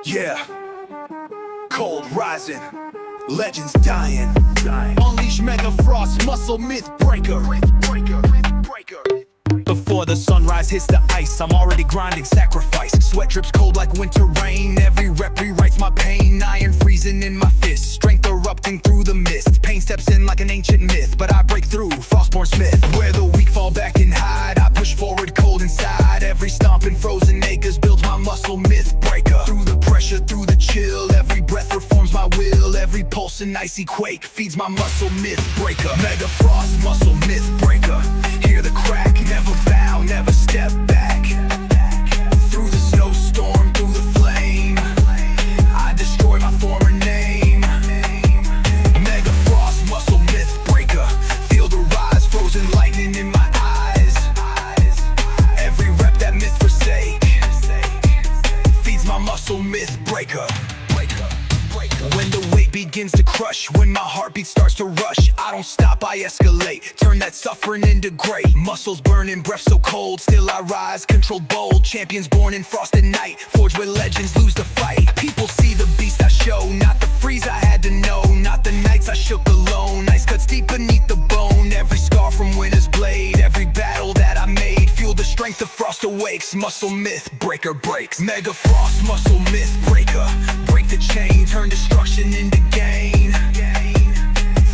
Yeah, cold rising, legends dying. Unleash Mega Frost, muscle myth breaker. Before the sunrise hits the ice, I'm already grinding sacrifice. Sweat drips cold like winter rain. Every rep rewrites my pain. Iron freezing in my fist, strength erupting through the mist. Pain steps in like an ancient myth, but I break through, frostborn smith. Where the weak fall back and hide, I push forward cold inside. Every stomp in frozen acres builds my muscle myth breaker. Through the pressure, through the chill, every breath reforms my will. Every pulse an icy quake feeds my muscle myth breaker. Mega Frost, muscle myth breaker. Hear the crack, never bow, never step back. Through the snowstorm, through the flame, I destroy my former name. Mega Frost, muscle myth breaker. Feel the rise, frozen lightning in my eyes. Every rep that myth forsake feeds my muscle myth breaker. When the weight begins to crush, when my heartbeat starts to rush, I don't stop, I escalate, turn that suffering into great. Muscles burning, breath so cold, still I rise, controlled bold. Champions born in frosted night, forged where legends lose the fight. People see the beast I show, not the freeze I had to know. Not the nights I shook alone, ice cuts deep beneath the bone. Every scar from winter's blade, every battle that I made, fuel the strength of frost awakes. Muscle myth breaker breaks. Mega Frost, muscle myth breaker. Break the chain, turn destruction into gain.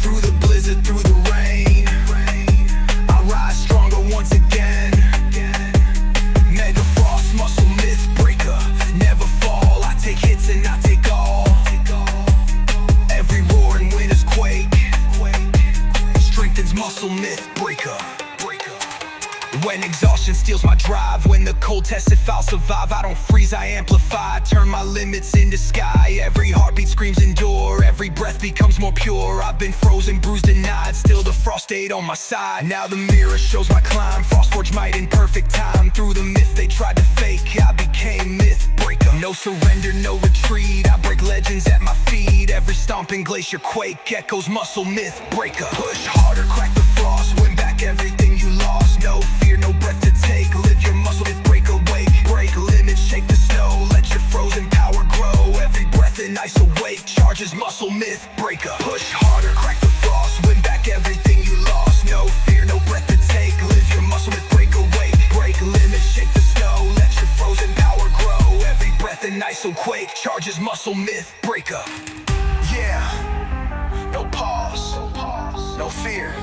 Through the blizzard, through the rain, I rise stronger once again. Mega Frost, muscle myth breaker. Never fall, I take hits and I take all. Every roar and winter's quake strengthens muscle myth breaker. When exhaustion steals my drive, when the cold tests if I'll survive, I don't freeze, I amplify, turn my limits into sky. Every heartbeat screams endure, every breath becomes more pure. I've been frozen, bruised, denied, still the frost stayed on my side. Now the mirror shows my climb, frostforged might in perfect time. Through the myth they tried to fake, I became myth breaker. No surrender, no retreat, I break legends at my feet. Every stomping glacier quake echoes muscle myth breaker. Push harder, crack the frost, win back everything you lost. No fear, no breath to take, live your muscle myth breaker. Wake, break limits, shake the snow, let your frozen power grow. Every breath in ice awake, charges muscle myth breaker. Push harder, crack the frost, win back everything you lost. No fear, no breath to take, live your muscle myth breaker. Wake, break limits, shake the snow, let your frozen power grow. Every breath in ice quake, charges muscle myth breaker. Yeah, no pause, no fear,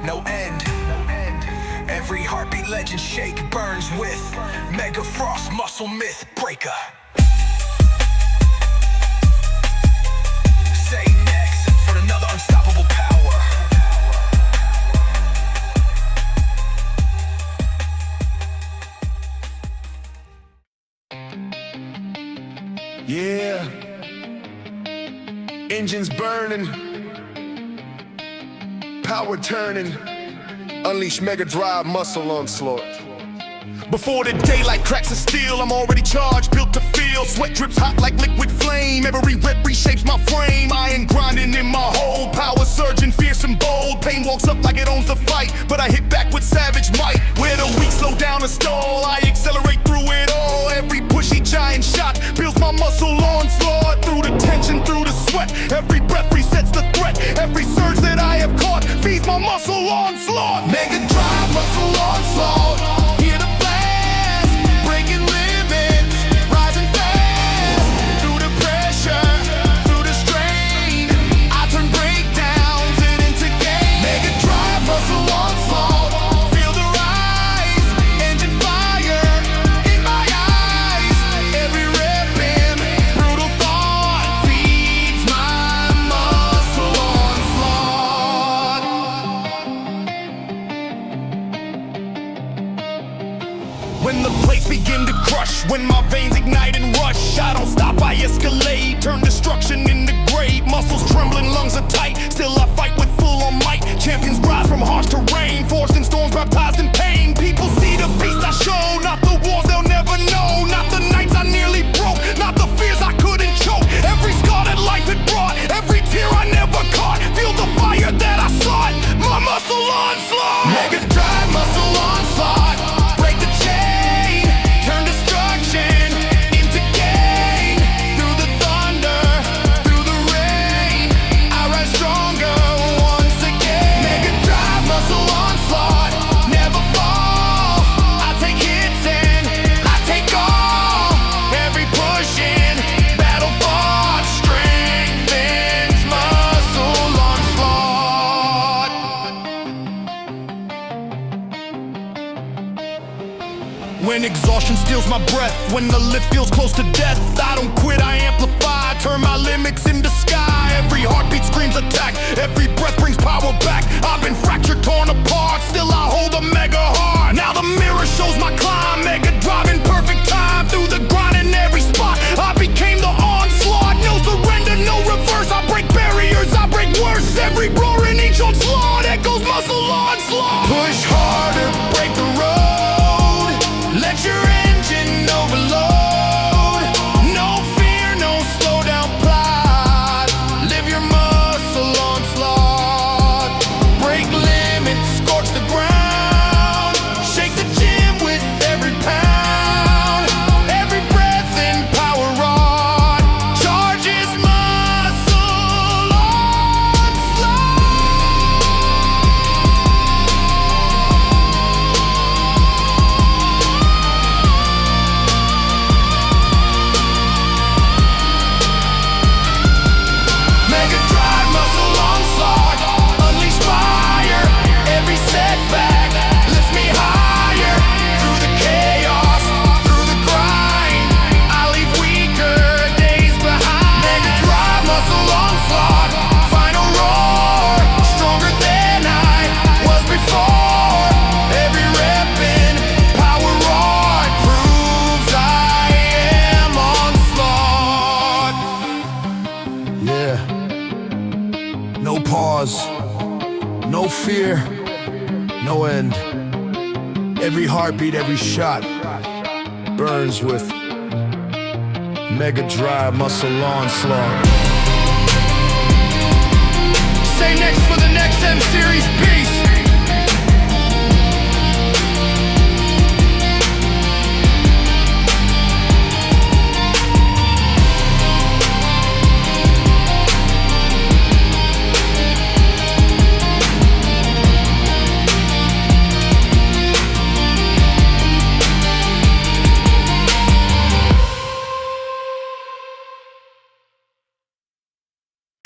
no end. Every heartbeat legend shake burns with Mega Frost, muscle myth breaker. Say next for another unstoppable power. Yeah, engines burning, power turning, unleash mega drive, muscle onslaught. Before the daylight cracks the steel, I'm already charged, built to feel. Sweat drips hot like liquid flame, every rep reshapes my frame. Iron grinding in my hold, power surging, fierce and bold. Pain walks up like it owns the fight, but I hit back with savage might. Where the weak slow down or stall, I accelerate through it all. Every pushy giant shot builds my muscle onslaught. Through the tension, through the sweat, every breath resets the threat. Every surge that I have caught feeds my muscle onslaught. Mega drive, muscle onslaught. Hear the blast, breaking limits, rising fast. Through the pressure, through the strain, I turn breakdowns into gains. Mega drive, muscle onslaught. Feel the rise, engine fire in my eyes. Every rep in brutal thought feeds my muscle onslaught. When the plates begin to crush, when my veins ignite and rush, I don't stop, I escalate, turn destruction into great. Muscles trembling, lungs are tight, still I fight with full on might. Champions rise from harsh terrain, forged in storms, baptized in pain. People see the beast I show, not the wars they'll never know. Not the nights I nearly broke, not the fears I couldn't choke. Every scar that life had brought, every tear I never caught. Feel the fire that I sought, my muscle onslaught. Mega drive, muscle onslaught. Break the chain, When exhaustion steals my breath, when the lift feels close to death, I don't quit, I amplify, turn my limits into sky. Every heartbeat screams attack, every breath brings power back. I've been fractured, torn apart, still I hold a mega heart. Now the mirror shows my climb, mega drive in perfect time. Through the grind in every spot, I became the onslaught. No surrender, no reverse, I break barriers, I break worse. Every roar in each onslaught echoes muscle onslaught. Push harder, break the road, let your engine overload. No fear, no slow down plot. Live your muscle onslaught. Break limits, scorch the ground. Shake the gym with every pound. Every breath in power on. Charges muscle onslaught. Mega drive, muscle onslaught. Unleash fire. Every setback lifts me higher. Through the chaos, through the grind, I leave weaker days behind. Mega drive, muscle onslaught. Final roar, stronger than I was before. Every rep in power on proves I am onslaught. Yeah. No pause, no fear, no end. Every heartbeat, every shot burns with mega drive, muscle onslaught. Say next for the next M Series beast.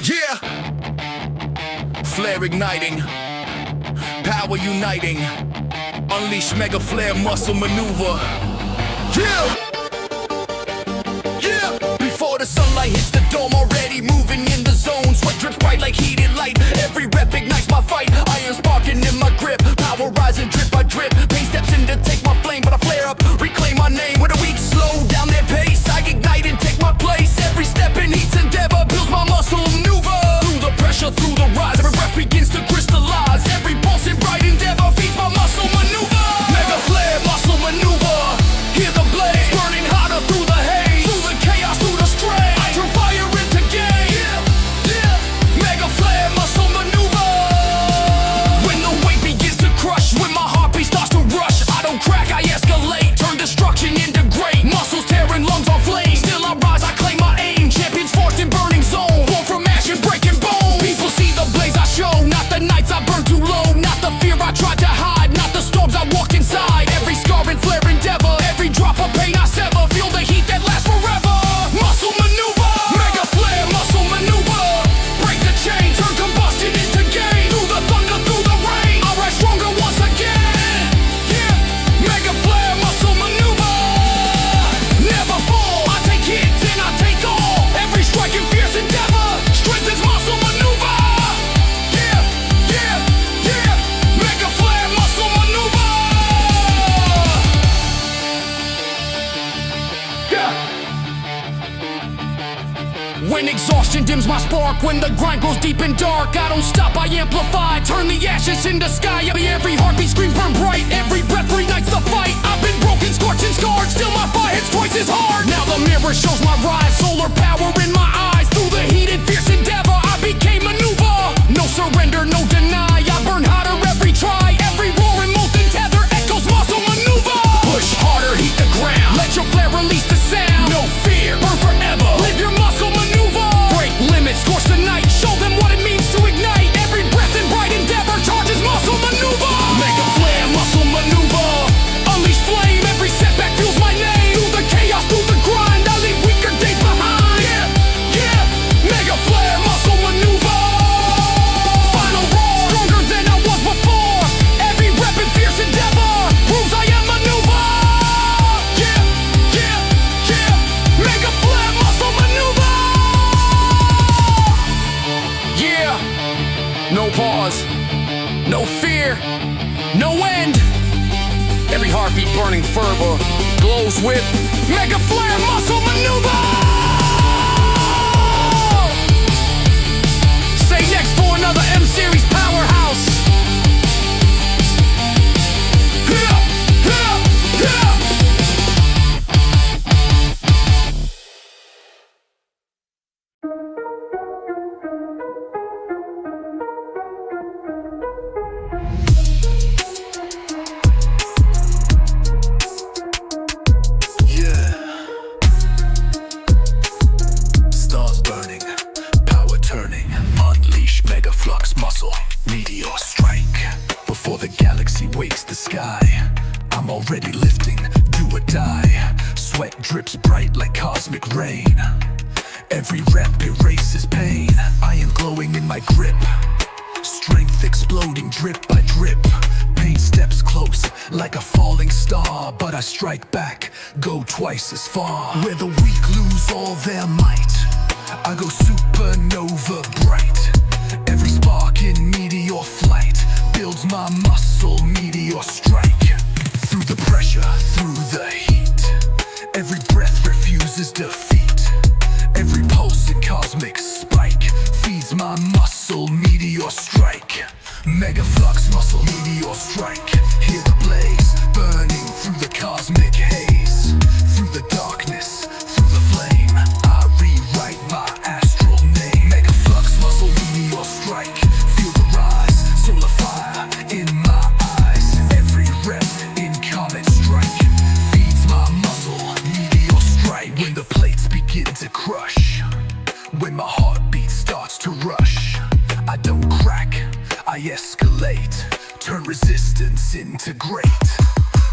Yeah! Flare igniting, power uniting, unleash mega flare muscle maneuver. Yeah! Yeah! Before the sunlight hits the dome, already moving in the zone. Sweat drips bright like heated light, every rep ignites my fight. Iron sparking in my grip, power rising drip by drip. Pain steps in to take my flame, but I flare up, reclaim my name. When the weak slow down their pace, I ignite and take my place. Every step in each endeavor builds my muscle maneuver. Through the pressure, through the rise, every breath begins to crystallize. Every pulse in bright endeavor feeds my muscle maneuver. Mega flare, muscle maneuver. Hear the blaze burning hotter through the haze. Through the chaos, through the strain, I turn fire into gain. Yeah. Mega flare, muscle maneuver. When the weight begins to crush, when my heartbeat starts to rush, I don't crack, I escalate. Turn destruction into great. Muscles tearing, lungs on flame. Still I rise, I claim my aim. Champions forged in burning zone. Born from ash and breaking bones. People see the blaze I show, not the nights I burn too low. Not the fear I tried to hide, not the storms I walked inside. Every scar and flare endeavor, every drop of pain I sever. Feel the heat that lasts forever. Muscle maneuver, mega flare, muscle maneuver. Break the chain, turn combustion into gain. Through the thunder, through the rain, I rise stronger once again. Yeah, mega flare, muscle maneuver. Never fall, I take hits and I take all. Every strike and fierce endeavor strengthens muscle maneuver. Yeah. Mega flare, muscle maneuver. Yeah. When exhaustion dims my spark, when the grind grows deep and dark, I don't stop, I amplify, turn the ashes into sky. Every heartbeat screams burn bright, every breath reignites the fight. I've been broken, scorched and scarred, still my fire hits twice as hard. Now the mirror shows my rise, solar power in my eyes. Through the heated, fierce endeavor, I became maneuver. No surrender, no deny, I burn hotter every try. Every roar and molten tether echoes muscle maneuver. Push harder, heat the ground, let your flare release the sound. No fear, burn forever, live your muscle maneuver. Break limits, scorch the night, show them what it means to ignite. Every breath in bright endeavor charges muscle maneuver. Mega flare, muscle maneuver. Unleash flame, every setback fuels my name. Through the chaos, through the grind, I leave weaker days behind. Yeah. goes with Mega Flare Muscle Maneuver. Say next for another M-Series powerhouse. Meteor strike. Before the galaxy wakes the sky, I'm already lifting, do or die. Sweat drips bright like cosmic rain. Every rep erases pain. Iron glowing in my grip, strength exploding drip by drip. Pain steps close like a falling star, but I strike back, go twice as far. Where the weak lose all their might, I go supernova bright. Every spark in meteor flight builds my muscle, meteor strike. Through the pressure, through the heat, every breath refuses defeat. Every pulse in cosmic spike feeds my muscle, meteor strike. Mega flux muscle, meteor strike. Hear the blaze burning through the cosmic haze. Through the darkness, through the flame, I rewrite my astral name. Mega flux muscle, meteor strike. Feel the rise, solar fire in my eyes. Every rep in comet strike feeds my muscle, meteor strike. When the plates begin to crush, when my heartbeat starts to rush, I don't crack, I escalate, turn resistance into great.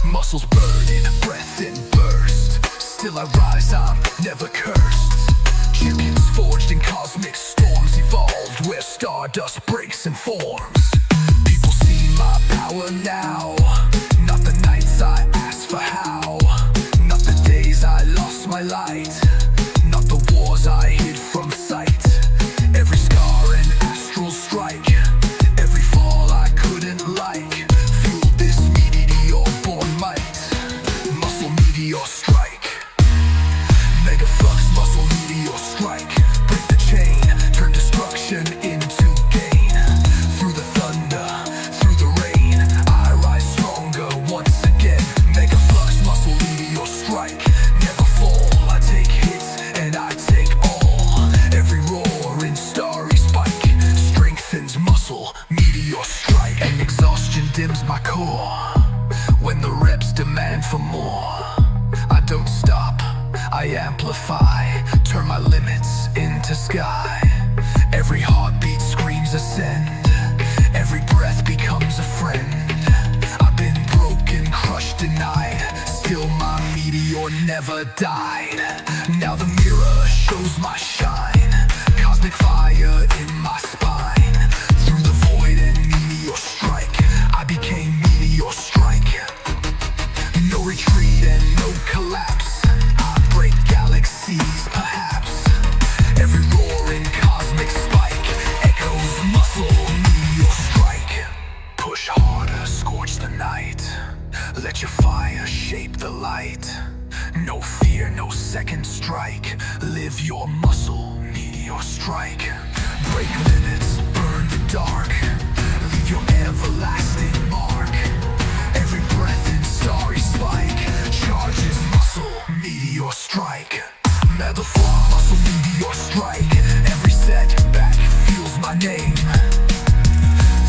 Muscles burning, breath in burst, still I rise, I'm never cursed. Champions forged in cosmic storms, evolved where stardust breaks and forms. People see my power now, not the nights I asked for how, not the days I lost my light, not the wars I hid from sight. Every scar an astral strike, every fall I couldn't like. Fuel this meteor-born might, muscle meteor strike. Mega flux muscle meteor strike. Break the chain, turn destruction into gain. Through the thunder, through the rain, I rise stronger once again. Mega flux muscle meteor strike. Never fall, I take hits and I take all. Every roar in starry spike strengthens muscle, meteor strike. And exhaustion dims my core when the reps demand for more. I don't stop, I amplify, turn my limits into sky. Every heartbeat screams ascend, every breath becomes a friend. I've been broken, crushed, denied, still my meteor never died. Now the mirror shows my shine, cosmic fire in my spine. Through the void and meteor strike, I became meteor strike. No retreat and no collapse, I break galaxies perhaps. Every roar in cosmic spike echoes muscle, meteor strike. Push harder, scorch the night, let your fire shape the light. No fear, no second strike, live your muscle, meteor strike. Break limits, burn the dark, leave your everlasting mark. Every breath in starry spike charges muscle, meteor strike. Metal flaw, muscle, meteor strike. Every setback fuels my name.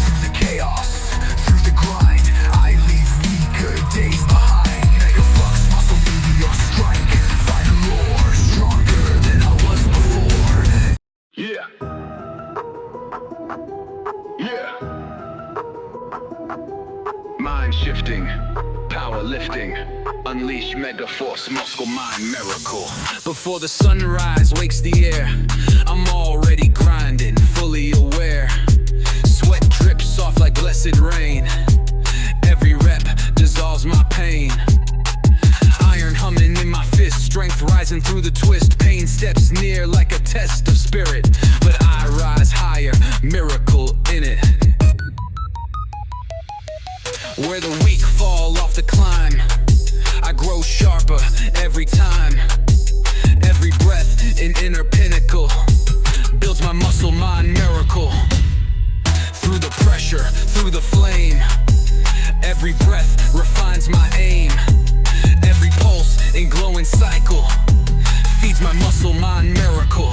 Through the chaos, through the grind, I leave weaker days behind. Mega flux, muscle, meteor strike. Find a roar, stronger than I was before. Yeah. Yeah. Mind shifting, power lifting, unleash mega force, muscle mind miracle. Before the sunrise wakes the air, I'm already grinding, fully aware. Sweat drips off like blessed rain, every rep dissolves my pain. Iron humming in my fist, strength rising through the twist. Pain steps near like a test of spirit, but I rise higher, miracle in it. Where the weak fall off the climb, I grow sharper, aura every time. Every breath an inner pinnacle builds my muscle mind miracle. Through the pressure, through the flame, every breath refines my aim. Every pulse in glowing cycle feeds my muscle mind miracle.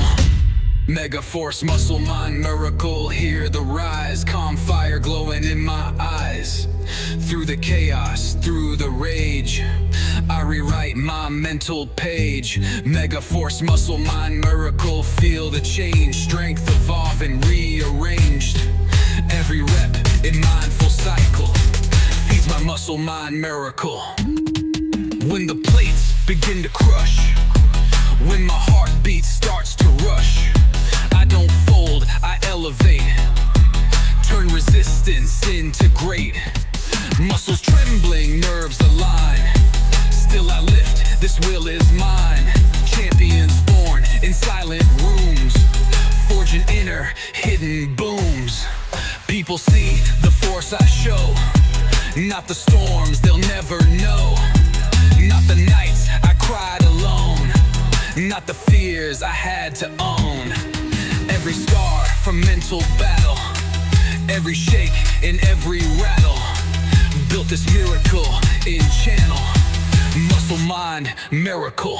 Mega force, muscle mind miracle. Hear the rise, calm fire glowing in my eyes. Through the chaos, through the rage, I rewrite my mental page. Mega force, muscle mind miracle. Feel the change, strength evolve and rearranged. Every rep in mindful cycle feeds my muscle mind miracle. When the plates begin to crush, when my heartbeat starts to rush, I don't fold, I elevate. Turn resistance into great. Muscles trembling, nerves align. Still I lift, this will is mine. Champions born in silent rooms, forging inner hidden booms. People see the force I show, not the storms they'll never know. Not the nights I cried alone, not the fears I had to own. Every scar from mental battle, every shake and every rattle built this miracle in channel. Muscle mind miracle.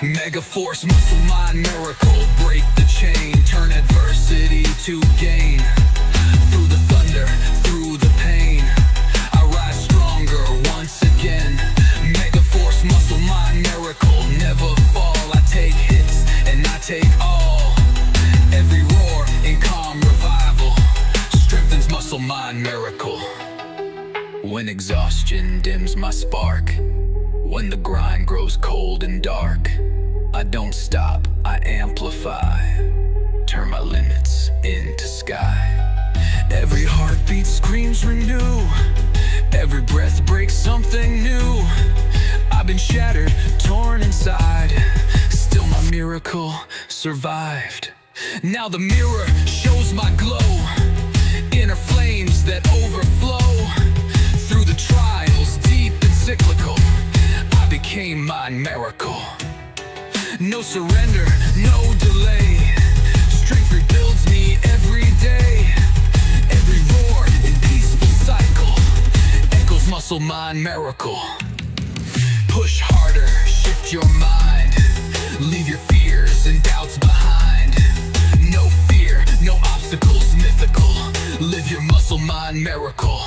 Mega force, muscle mind miracle. Break the chain, turn adversity to gain. Through the thunder, through the pain, I rise stronger once again. Mega force, muscle mind miracle. Never fall, I take hits and I take all. Every roar in calm revival strengthens muscle mind miracle. When exhaustion dims my spark, when the grind grows cold and dark, I don't stop, I amplify. Turn my limits into sky. Every heartbeat screams renew, every breath breaks something new. I've been shattered, torn inside, still my miracle survived. Now the mirror shows my glow, inner flames that overflow. Through the trials, deep and cyclical, I became my miracle. No surrender, no delay, strength rebuilds me every day. Every roar in peaceful cycle echoes muscle mind miracle. Push harder, shift your mind, leave your fears and doubts behind. No fear, no obstacles mythical, live your muscle mind miracle.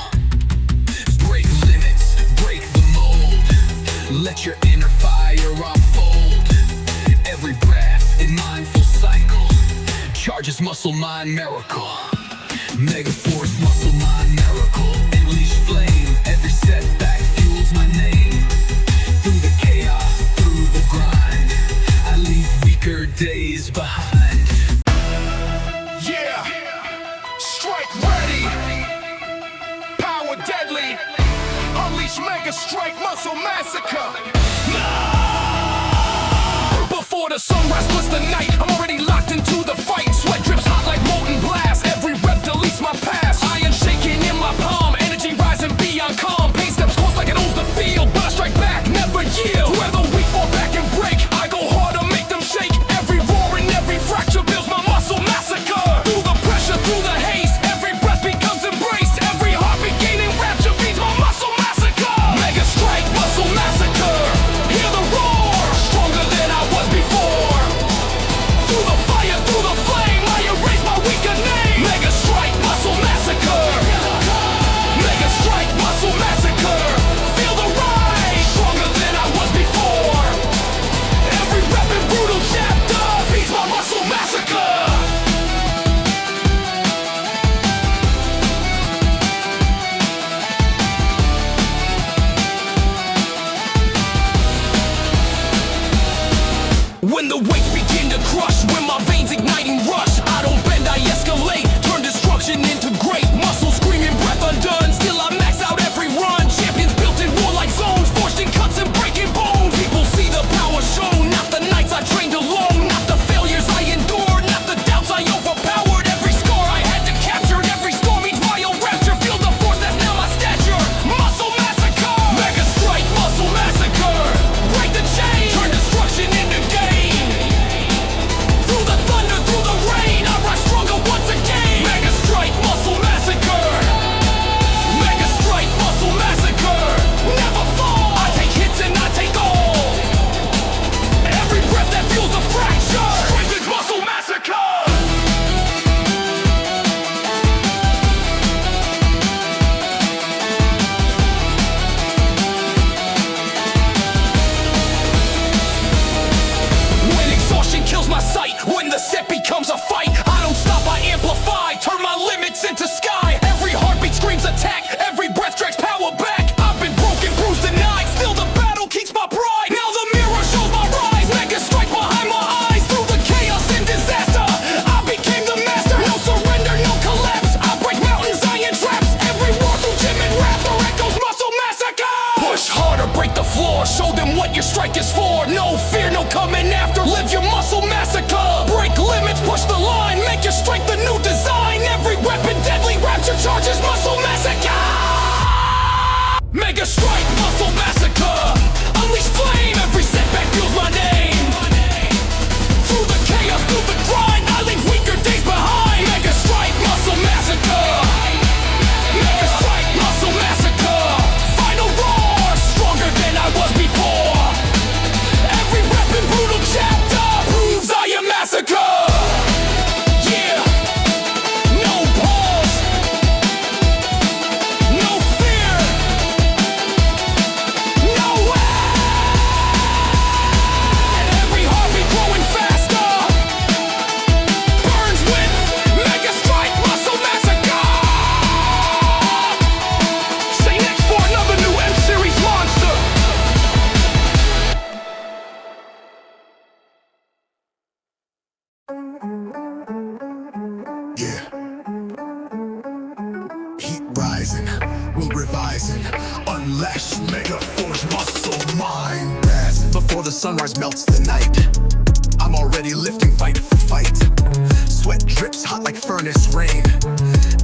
Break limits, break the mold, let your inner fire unfold. Every breath in mindful cycle charges muscle mind miracle. Mega force, muscle mind miracle. Unleash flame, every setback fuels my name. Through the chaos, through the grind, I leave weaker days behind. Yeah, strike ready, power deadly, unleash mega strike muscle massacre. Before the sunrise splits the night, I'm already locked into the fight. Sweat drips hot like molten blast, every rep deletes my past. Iron shaking in my palm, energy rising beyond calm. Pain steps close like it owns the field, but I strike back, never yield. Where the weak fall back and break, I go hard to make them shake. Every roar and every fracture builds my muscle massacre. Through the pressure, through the haste, every breath becomes embraced. Every heartbeat gaining rapture feeds my muscle massacre. Mega strike, muscle massacre. Hear the roar, stronger than I was before. your strike is for. No fear, no coming after. Live your muscle massacre. Break limits, push the line. Make your strength a new design. Every weapon deadly, rapture charges, muscle massacre. Mega strike, muscle massacre. Unleash flame, every setback fuels my name. Through the chaos, through the grind, I leave weaker days behind. Mega strike, muscle massacre. Mega strike, muscle massacre. Final roar, stronger than I was before. Every weapon, brutal chapter proves I am massacre. Yeah, no pause, no fear, no way. And every heartbeat growing faster burns with mega strike, muscle massacre. Stay next for another new M-Series monster. Yeah. Heat rising, we'll revising. Unleash mega force, muscle, mind, rising. Before the sunrise melts the night, I'm already lifting fight for fight. Sweat drips hot like furnace rain.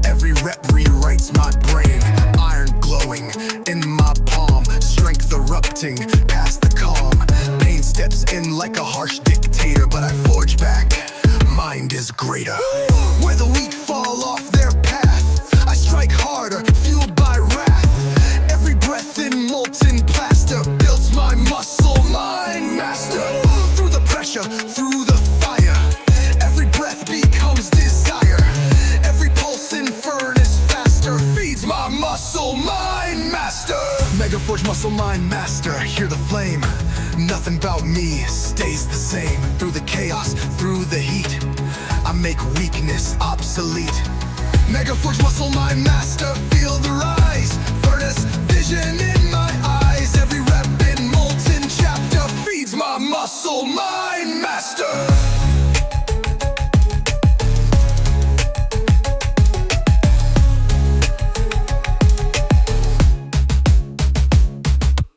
Every rep rewrites my brain. Iron glowing in my palm. Strength erupting past the calm. Pain steps in like a harsh dictator, but I forge back. Mind is greater. Where the weak fall off their path, I strike harder, fueled by wrath. Every breath in molten plaster builds my muscle mind master. Through the pressure, through the fire, every breath becomes desire. Every pulse in furnace faster feeds my muscle mind master. Mega forge muscle mind master, hear the flame. Nothing about me stays the same. Through the chaos, through the heat, I make weakness obsolete. Mega forge muscle mind master, feel the rise. Furnace vision in my eyes. Every rep in molten chapter feeds my muscle mind master.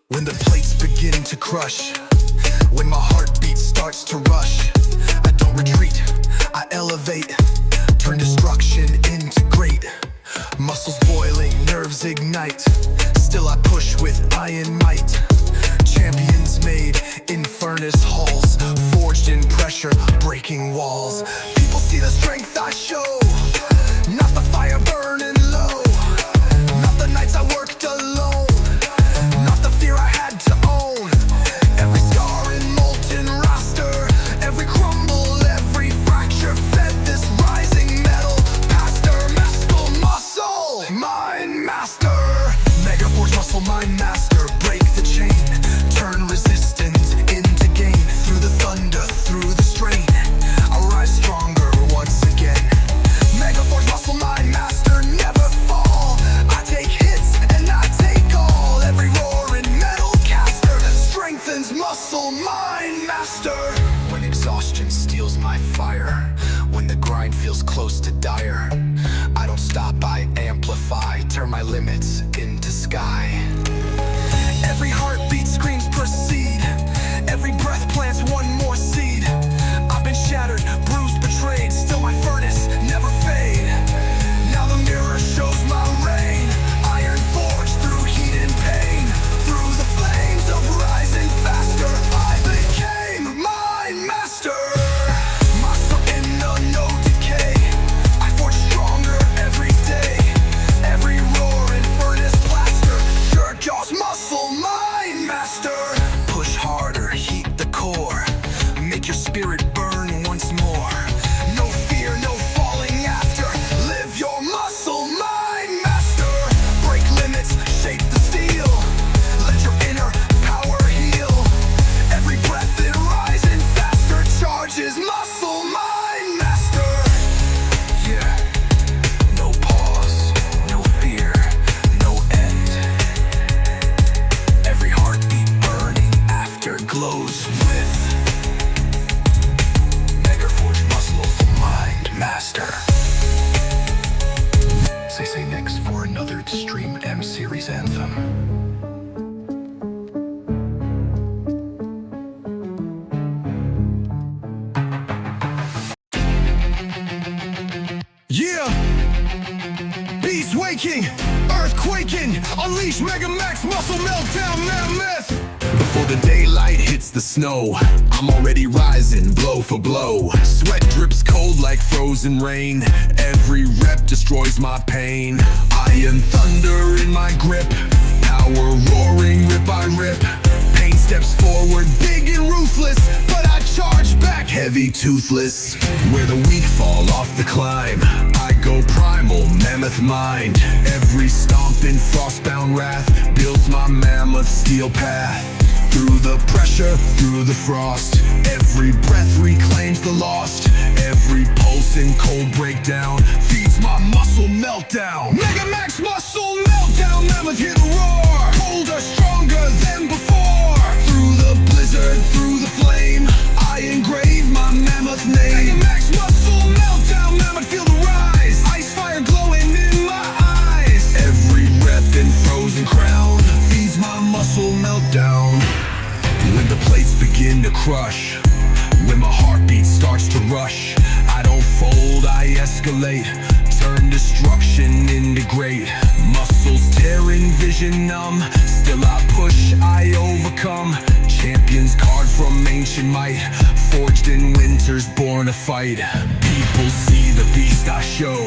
When the plates begin to crush, when my heartbeat starts to rush, I don't retreat, I elevate. Turn destruction into great. Muscles boiling, nerves ignite. Still I push with iron might. Champions made in furnace halls, forged in pressure, breaking walls. People see the strength I show, not the fire burning low. Not the nights I worked alone, not the fear I had to own. Every scar in molten roster, every crumble, every fracture fed this rising metal pastor. Muscle mind master. Mega force muscle mind master. Break the chain, turn resistance into gain. Through the thunder, through the strain, I rise stronger once again. Mega force muscle mind master, never fall. I take hits and I take all. Every roar in metal caster strengthens muscle mind master. When exhaustion steals my fire, when the grind feels close to dire, I don't stop, I amplify. Turn my limits into sky. Every heartbeat screams proceed. Every breath plants one more seed. I've been shattered, bruised, betrayed. Still my furnace never fade. Now the mirror shows my reign. Iron forged through heat and pain. Through the flames of rising faster, I became mind master. Muscle in no decay, I forge stronger every day. Every roar in furnace plaster, sure jaws muscle mind master. Push harder, heat the core, make your spirit burn once more. No fear, no falling after. Live your muscle mind master. Break limits, shape the steel. Let your inner power heal. Every breath it rising faster charges muscle mind master. Yeah, no pause, no fear, no end. Every heartbeat burning after glows with Mega forge muscle mind master. Say next for another extreme M-Series anthem. shaking, earth quaking, unleash Mega Max muscle meltdown, mammoth. Before the daylight hits the snow, I'm already rising, blow for blow. Sweat drips cold like frozen rain. Every rep destroys my pain. Iron thunder in my grip, power roaring rip by rip. Pain steps forward, big and ruthless, but I charge back heavy toothless. Where the weak fall off the climb, I go primal, mammoth mind. Every stomp in frostbound wrath builds my mammoth steel path. Through the pressure, through the frost, every breath reclaims the lost. Every pulse in cold breakdown feeds my muscle meltdown. Mega Max muscle meltdown, mammoth hit a roar. Colder, stronger than before. Through the blizzard, through the flame, I engrave my mammoth name. Mega Max muscle meltdown, mammoth feel the rise. Ice fire glowing in my eyes. Every rep in frozen crown feeds my muscle meltdown. When the plates begin to crush, when my heartbeat starts to rush, I don't fold, I escalate, turn destruction into great. Muscles tearing, vision numb, still I push, I overcome. Champions carved from ancient might, forged in winters, born to fight. People see the beast I show,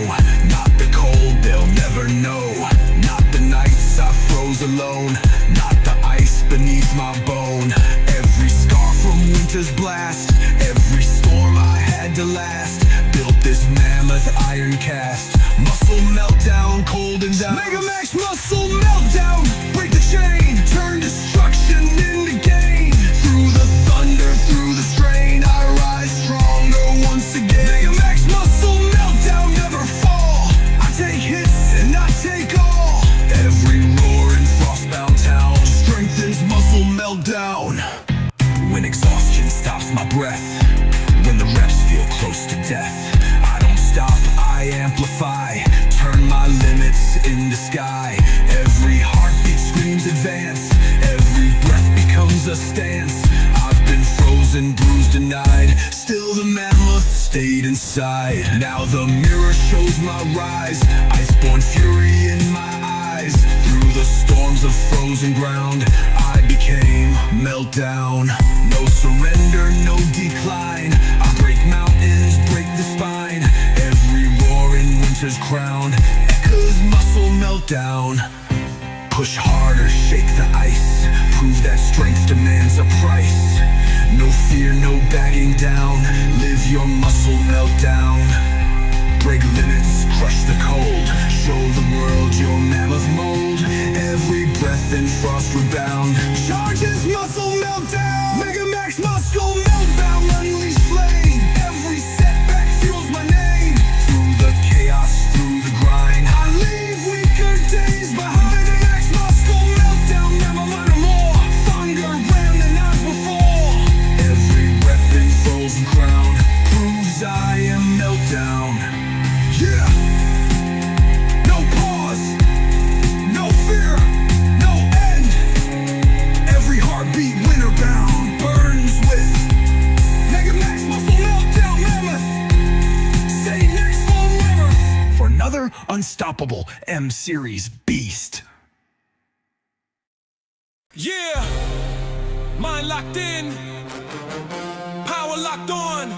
not the cold they'll never know. Not the nights I froze alone, not the ice beneath my bone. Every scar from winter's blast, every storm I had to last, built this mammoth iron cast. Muscle meltdown, cold and down. Mega Max muscle meltdown, break the chain, turn destruction into gain. Through the thunder, through the strain, I rise stronger once again. Mega Max muscle meltdown, never fall. I take hits and I take all. Every roar in frostbound town strengthens muscle meltdown. When exhaustion stops my breath, when the reps feel close to death, I don't stop, I amplify, turn my limits into sky. Every heartbeat screams advance, every breath becomes a stance. I've been frozen, bruised, denied, still the mammoth stayed inside. Now the mirror shows my rise, iceborn fury in my eyes. Through the storms of frozen ground, I became meltdown. No surrender, no decline, I break mountains, break the spine. Every roar in winter's crown echoes muscle meltdown. Push harder, shake the ice, prove that strength demands a price. No fear, no backing down, live your muscle meltdown. Break limits, crush the cold, show the world your mammoth mold. Every breath in frost rebound charges muscle meltdown. Mega Max muscle meltdown, unleash flame. Every setback fuels my name. Through the chaos, through the grind, I leave weaker days behind. Mega Max muscle meltdown, never learn more. Thunder ran the night before. Every rep in frozen crown proves I am meltdown. Yeah! No pause, no fear, no end. Every heartbeat winter bound burns with Mega Max muscle meltdown, mammoth. Say next forever for another unstoppable M-Series beast. Yeah, mind locked in, power locked on.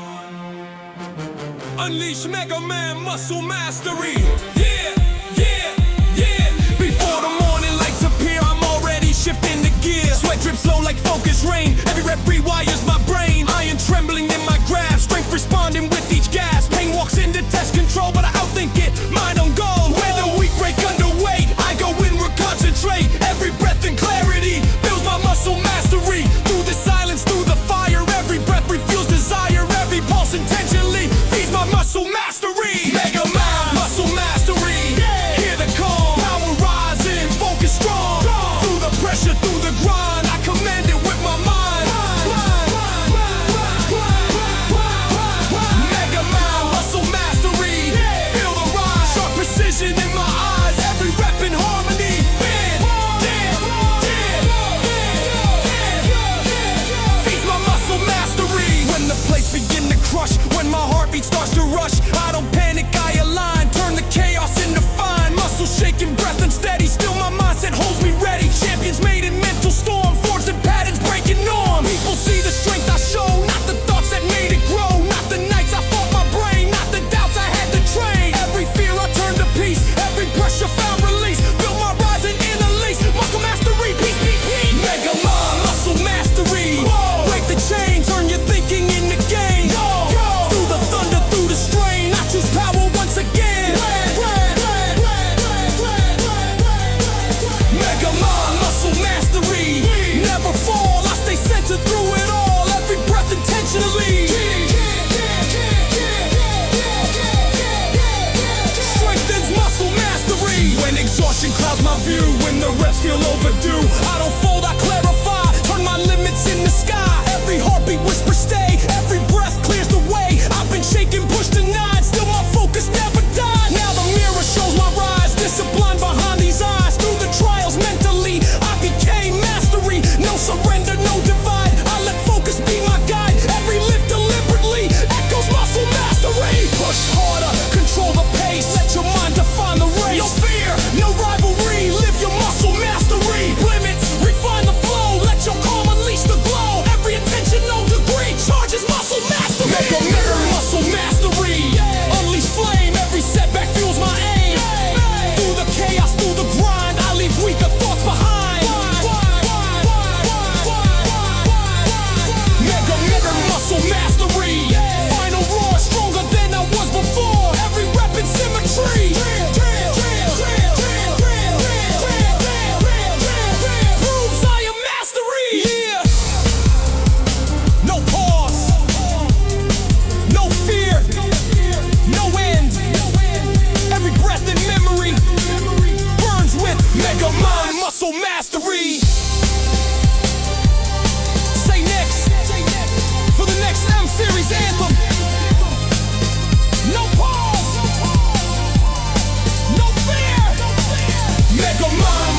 Unleash Mega Man muscle mastery. Yeah, yeah, yeah. Before the morning lights appear, I'm already shifting the gear. Sweat drips slow like focus rain. Every rep rewires my brain. Iron trembling in my grasp, strength responding with each gasp. Pain walks into test control, but I outthink it. Mind on goal. Where the weak break underweight, I go inward, concentrate. Every breath in clarity builds my muscle mastery. Through the silence, through the fire, every breath refuels desire. Every pulse intentionally feeds my muscle mastery. Mega Man muscle mastery. Hear the call, power rising, focus strong. Through the pressure, through the grind, I command it with my mind. Mega Man muscle mastery. Feel the rise, sharp precision in my eyes. Every rep in harmony. Feeds my muscle mastery. When the plates begin to crush, when my heartbeat starts to rush, I don't panic, I align, turn the chaos into fine. Muscle shaking, Mega Mind Muscle Mastery. Say next for the next M Series anthem. No pause, no fear. Mega Mind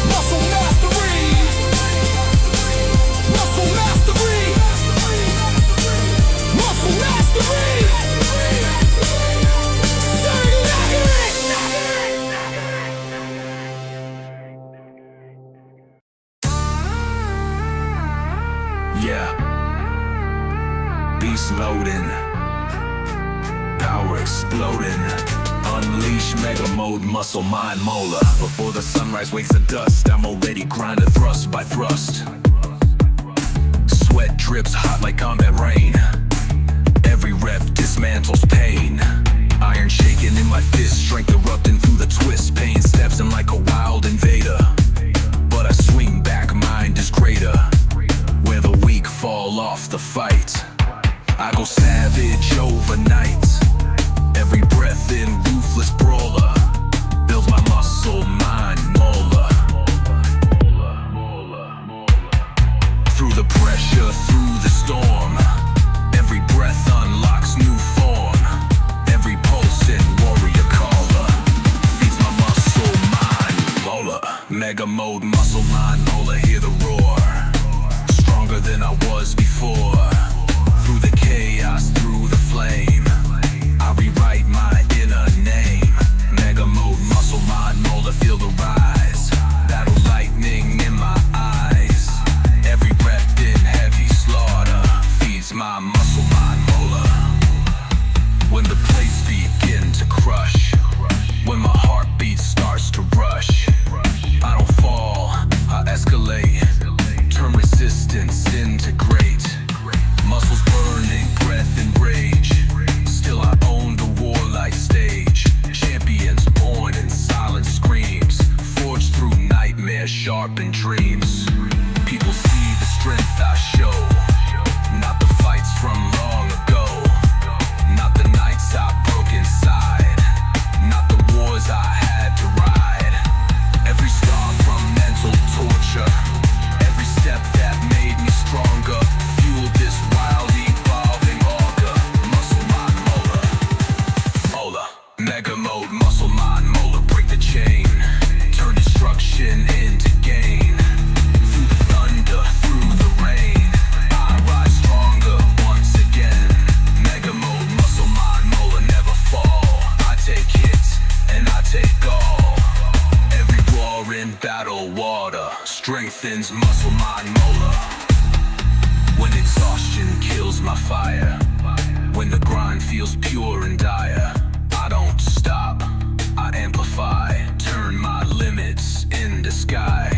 Muscle Mastery. Muscle Mastery. Muscle Mastery. Yeah. Beast loading. Power exploding. Unleash mega mode, muscle mind molar. Before the sunrise wakes the dust, I'm already grinding thrust by thrust. Sweat drips hot like combat rain. Every rep dismantles pain. Iron shaking in my fist, strength erupting through the twist. Pain steps in like a wild invader. But I swing back, mind is greater. Where the weak fall off the fight, I go savage overnight. Every breath in ruthless brawler builds my muscle mind molar. Through the pressure, through the storm, every breath unlocks new form. Every pulse in warrior caller feeds my muscle mind molar. Mega mode muscle mind molar, hear the roar. Stronger than I was before. Through the chaos, through the flame, I rewrite my inner name. Mega mode muscle mind molar, feel the rise. Battle lightning in my eyes. Every breath in heavy slaughter feeds my muscle mind molar. When the plates begin to crush, when my heartbeat starts to rush, I don't fall, I escalate. Turn resistance into great. Muscles burning, breath and rage. Still I own the warlike stage. Champions born in silent screams. Forged through nightmares, sharpened dreams. People see the strength I show. Not the fights from long ago. Not the nights I broke inside. Not the wars I had to ride. Every scar from mental torture. Every step that made me stronger. Fueled this wild evolving auger. Muscle mind molar. Molar. Mega mode muscle mind molar. Break the chain. Turn destruction into gain. Through the thunder, through the rain, I rise stronger once again. Mega mode muscle mind molar, never fall. I take hits and I take all. Every roar in battle water strengthens muscle mind molar. When exhaustion kills my fire, when the grind feels pure and dire, I don't stop, I amplify. Turn my limits into sky.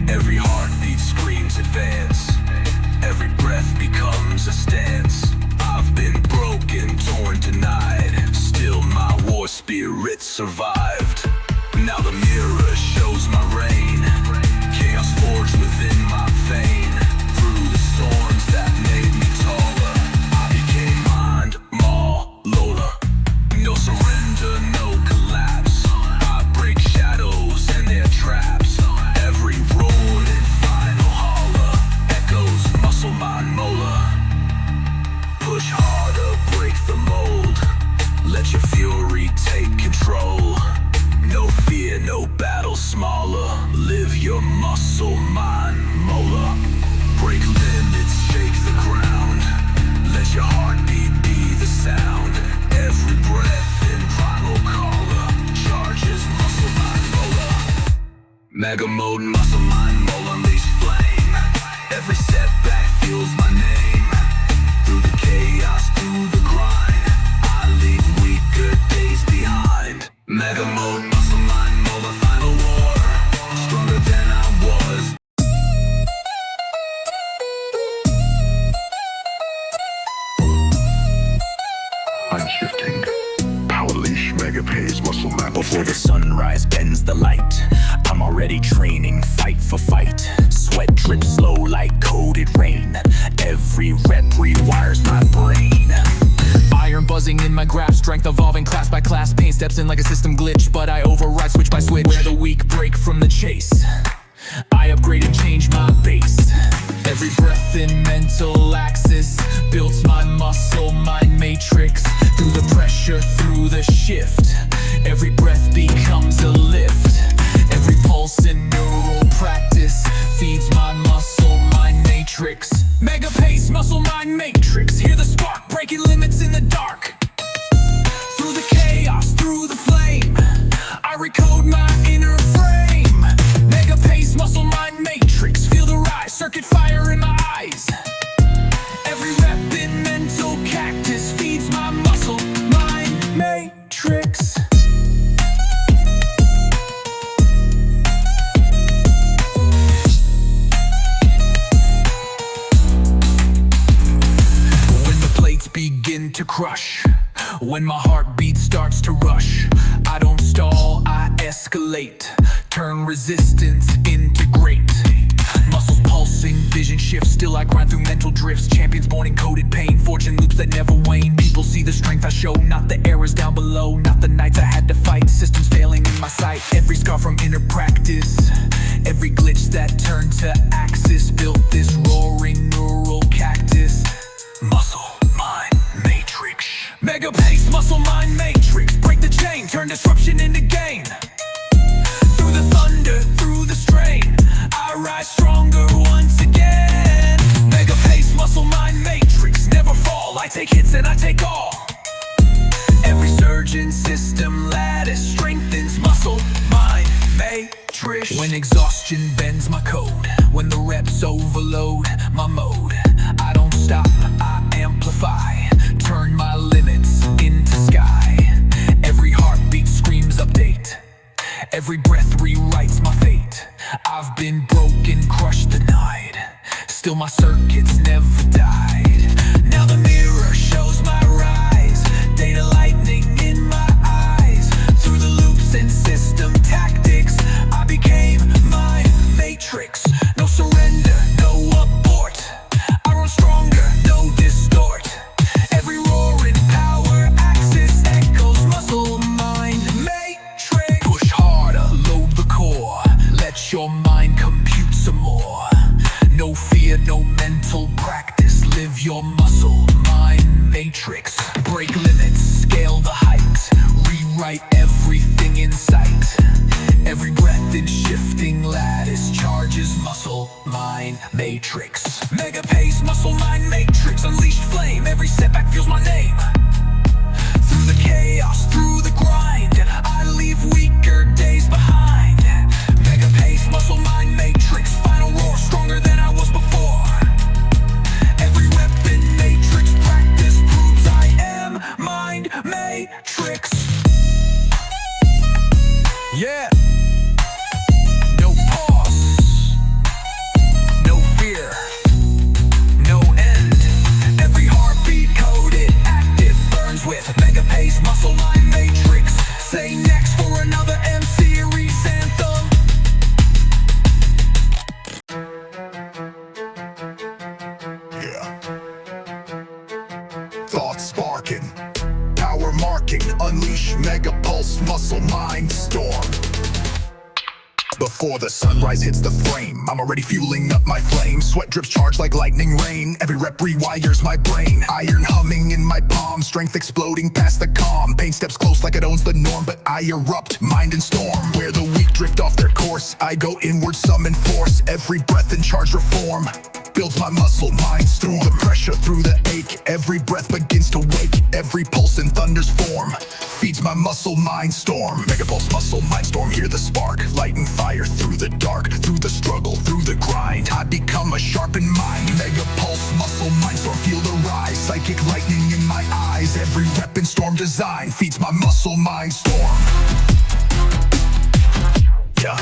Every heartbeat screams advance. Every breath becomes a stance. I've been broken, torn, denied. Still my war spirit survived. Now the mirror shows my reign. Chaos forged within my vein. Through the storms that made me taller, I became mind mauler. No surrender, no collapse. I break shadows and their traps. Every roar and final holler echoes muscle mind molar. Push harder, break the mold. Let your fury take control. No fear, no battle smaller. Live your muscle mind molar. Break limits, shake the ground. Let your heartbeat be the sound. Every breath in primal caller charges muscle mind molar. Mega mode muscle mind molar, unleash flame. Every setback fuels my name. Through the chaos, through the grind, I leave weaker days behind. Mega mode muscle mind molar, final war. Stronger than I was. I'm shifting. Power leash, mega pays, muscle man. Before the sunrise bends the light, I'm already training, fight for fight. Sweat drips slow like coated rain. Every rep rewires my brain. Iron buzz buzzing in my grasp, strength evolving class by class. Pain steps in like a system glitch, but I override switch by switch. Where the weak break from the chase, I upgrade and change my base. Every breath in mental axis builds my muscle, mind matrix. Through the pressure, through the shift, every breath becomes a lift. Every pulse in neural practice feeds my muscle, mind matrix. Mega pace, muscle, mind matrix. Hear the spark, breaking limits in the dark. Through the chaos, through the flame, I recode my inner frame. Mega pace, muscle, mind matrix. Feel the rise, circuit fire in my eyes. Every rep in mental cactus feeds my muscle, mind matrix. When the plates begin to crush, when my heartbeat starts to rush, I don't stall, I escalate. Turn resistance into great. Muscles pulsing, vision shifts. Still I grind through mental drifts. Champions born in coded pain, fortune loops that never wane. People see the strength I show, not the errors down below. Not the nights I had to fight, systems failing in my sight. Every scar from inner practice, every glitch that turned to axis, built this roaring neural cactus. Muscle, mind, matrix. Mega pace, muscle, mind, matrix. Break the chain, turn disruption into gain. Through the thunder, through the strain, I rise stronger once again. Mega pace, muscle, mind, matrix. Never fall, I take hits and I take all. Every surge in system lattice strengthens muscle, mind, matrix. When exhaustion bends my code, when the reps overload my mode, I don't stop, I amplify. Turn my limits into sky. Every heartbeat screams update. Every breath rewrites my fate. I've been broken, crushed, denied. Still my circuits never died. Now the mirror shows my rise. Data lightning in my eyes. Through the loops and system tactics, I became my matrix. No surrender, no abort. I run stronger, no distort. Every roaring power axis echoes muscle, mind, matrix. Push harder, load the core. Let your mind compute some more. No fear, no mental practice. Live your muscle, mind, matrix. Break limits, scale the heights. Rewrite everything in sight. Every breath in shifting lattice charges muscle, mind, matrix. Mega pace, muscle, mind, matrix. Unleashed flame, every setback feels my name. Through the chaos, through the grind, I leave weaker days behind. Mega pace, muscle, mind, matrix. Final roar, stronger than I was before. Every rep in matrix practice proves I am mind, matrix. Yeah. No pause, no fear, no end. Every heartbeat coded, active, burns with mega pace, muscle, mind, matrix. Say next for another M series anthem. Yeah. Thoughts sparking, power marking, unleash mega pulse, muscle, mind, storm. Before the sunrise hits the frame, I'm already fueling up my flame. Sweat drips charge like lightning rain. Every rep rewires my brain. Iron humming in my palm, strength exploding past the calm. Pain steps close like it owns the norm, but I erupt, mind and storm. Where the weak drift off their course, I go inward, summon force. Every breath in charge reform builds my muscle, minds through the pressure, through the ache. Every breath begins to wake. Every pulse in thunder's form feeds my muscle, mind storm. Mega pulse, muscle, mind storm. Hear the spark, lighting fire through the dark, through the struggle, through the grind. I become a sharpened mind. Mega pulse, muscle, mind storm. Feel the rise, psychic lightning in my eyes. Every rep in storm design feeds my muscle, mind storm. Yeah.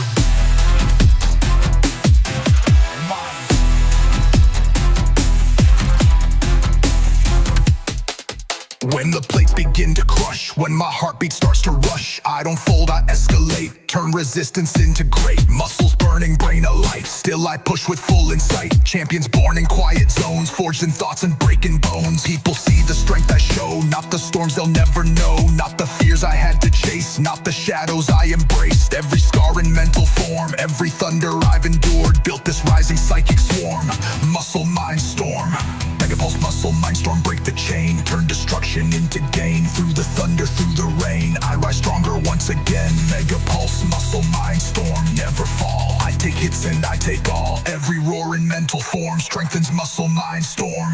When the plates begin to crush, when my heartbeat starts to rush, I don't fold, I escalate, turn resistance into great. Muscles burning, brain alight, still I push with full insight. Champions born in quiet zones, forged in thoughts and breaking bones. People see the strength I show, not the storms they'll never know. Not the fears I had to chase, not the shadows I embraced. Every scar in mental form, every thunder I've endured, built this rising psychic swarm. Muscle mind storm, megapulse muscle mind storm, break the chain, turn destruction into gain. Through the thunder, through the rain, I rise stronger once again. Megapulse muscle mind storm, never fall. I take hits and I take all. Every roar in mental form strengthens muscle mind storm.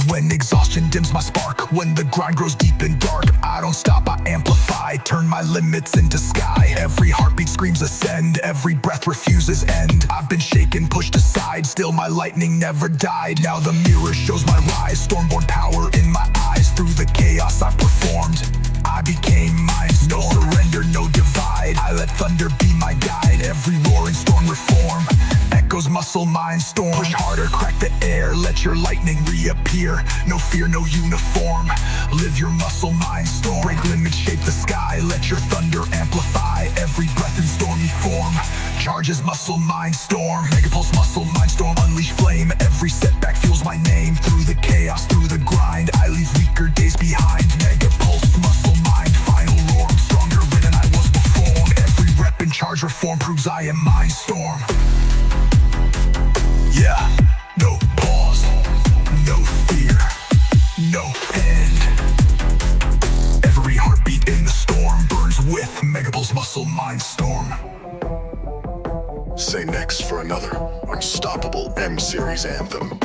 When exhaustion dims my spark, when the grind grows deep and dark, I don't stop, I amplify, turn my limits into sky. Every heartbeat screams ascend, every breath refuses end. I've been shaken, pushed aside, still my lightning never died. Now the mirror shows my rise, stormborn power in my eyes. Through the chaos I've performed, I became mine. No surrender, no divide, I let thunder be my guide. Every roaring storm reform, echoes muscle mind storm. Push harder, crack the air, let your lightning reappear. No fear, no uniform, live your muscle mind storm. Break limits, shape the sky, let your thunder amplify. Every breath in stormy form, charges muscle mind storm. Megapulse muscle mind storm, unleash flame. Every setback fuels my name. Through the chaos, through the grind, I leave weaker days behind. Megapulse muscle mind, final roar, I'm stronger than I was before. Every rep in charge reform proves I am mind storm. Yeah, no pause, no fear, no end. Every heartbeat in the storm burns with Megapulse muscle mind storm. Say next for another unstoppable M-Series anthem.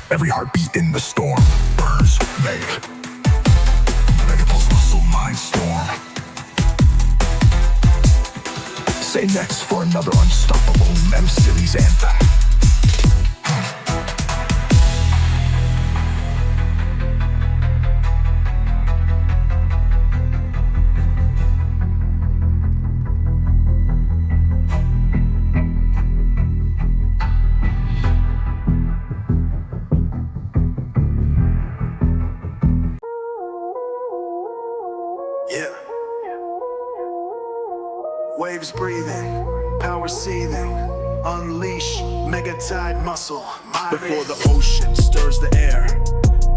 Every heartbeat in the storm burns Megapulse muscle mind storm. Say next for another unstoppable M-Series anthem. Yeah. Waves breathing, power seething, unleash mega tide muscle. Before the ocean stirs the air,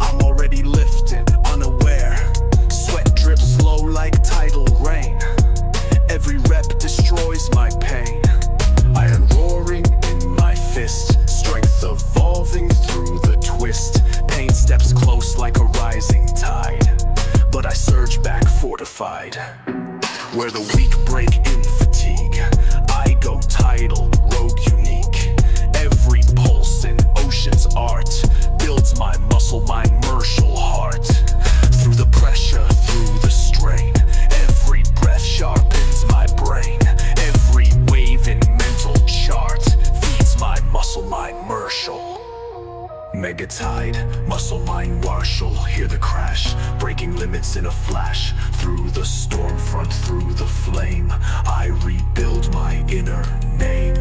I'm already lifted, unaware. Sweat drips slow like tidal rain. Every rep destroys my pain. Iron roaring in my fist, strength evolving through the twist. Pain steps close like a rising tide, but I surge back fortified. Where the weak break in fatigue, I go tidal, rogue unique. Every pulse in ocean's art builds my muscle mind martial heart. Through the pressure, through the strain, every breath sharpens my brain. Every wave in mental chart feeds my muscle mind martial. Mega tide, muscle mind martial, hear the crash, breaking limits in a flash. Through the storm front, through the flame, I rebuild my inner name.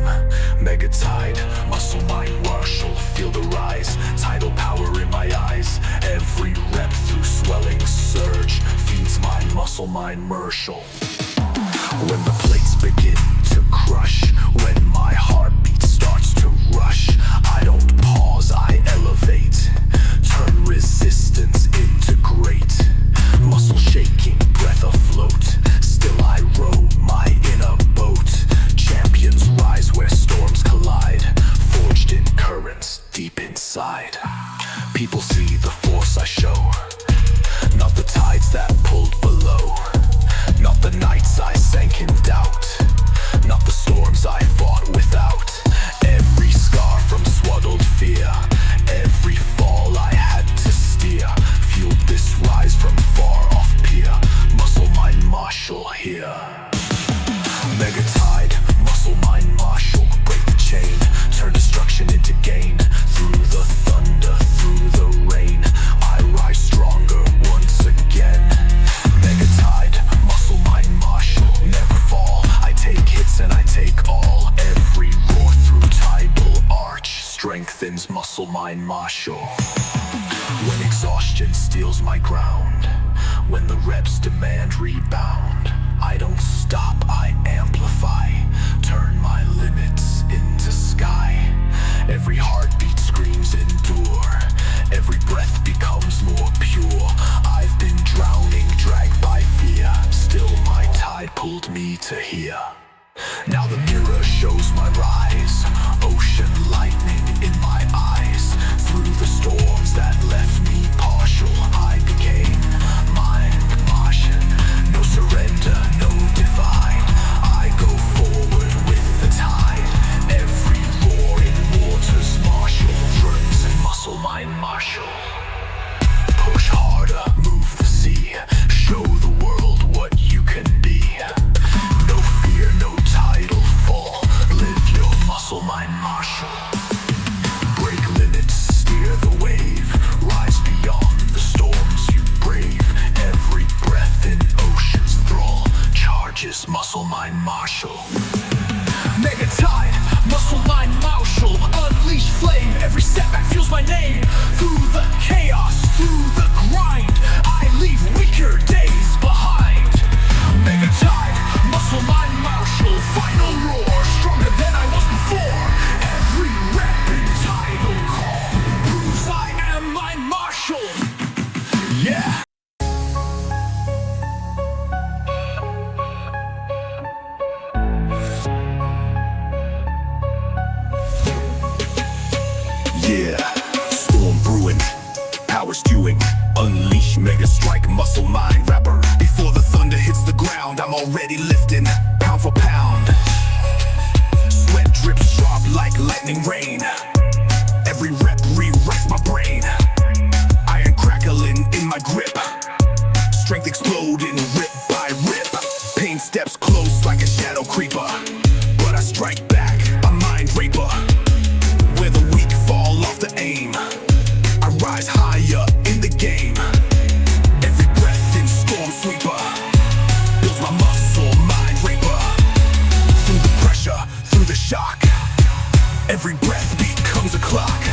Mega tide, muscle mind martial, feel the rise, tidal power in my eyes. Every rep through swelling surge feeds my muscle mind martial. When the plates begin to crush, when my heartbeat starts to rush, I don't pause, I elevate, turn resistance into great. Muscle shaking, breath afloat, still I row my inner boat. Champions rise where storms collide, forged in currents deep inside. People see the force I show, not the tides that pulled below, not the nights I sank in doubt, not the storms I fought without. Every scar from muscle mind martial. When exhaustion steals my ground, when the reps demand rebound, I don't stop, I amplify, turn my limits into sky. Every heartbeat screams endure, every breath becomes more pure. I've been drowning, dragged by fear, still my tide pulled me to here. Now the mirror shows my rise, ocean lightning in my eyes. Through the storms that left me partial, I became mind Martian. No surrender, no divide, I go forward with the tide. Every roaring waters martial, turns and muscle mind martial. Push harder, move the sea, show the world what you can be. No fear, no tidal fall, live your muscle mind martial. Break limits, steer the wave, rise beyond the storms you brave. Every breath in ocean's thrall charges muscle mind martial. Mega tide, muscle mind martial, unleash flame. Every setback fuels my name. Through the chaos, through the grind, I leave weaker days behind. Mega tide, muscle mind martial, final roar, stronger than I was before. Every rep and tidal call proves I am mind martial. Yeah. Yeah, storm brewing, power stewing, unleash mega strike, muscle mind rapper. Before the thunder hits the ground, I'm already lifting, pound for pound. Sweat drips sharp like lightning rain. Every rep rewrites my brain. Iron crackling in my grip, strength exploding rip by rip. Pain steps close like a shadow creeper, but I strike back, a mind raper. Where the weak fall off the aim, I rise higher in the game. Every breath in storm sweeper builds my muscle mind raper. Through the pressure, through the shock, every breath becomes a clock.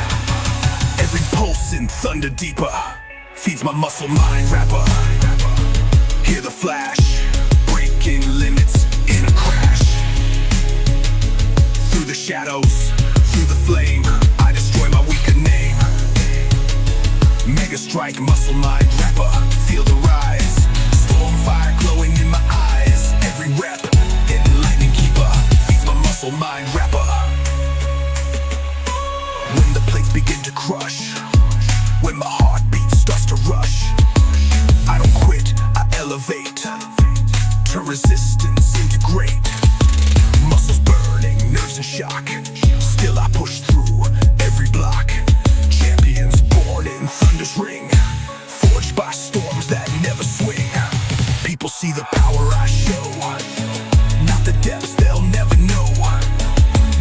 Every pulse in thunder deeper feeds my muscle mind rapper. Hear the flash, breaking limits in a crash. Through the shadows, through the flame, I destroy my weaker name. Mega strike, muscle mind rapper, feel the rise. Storm fire glowing in my eyes. Every rep, enlightening keeper, feeds my muscle mind rapper. When the plates begin to crush, when my heartbeat starts to rush, I don't quit, I elevate, turn resistance into great. Muscles burning, nerves in shock, still I push through every block. Champions born in thunder's ring, forged by storms that never swing. People see the power I show, not the depths they'll never know.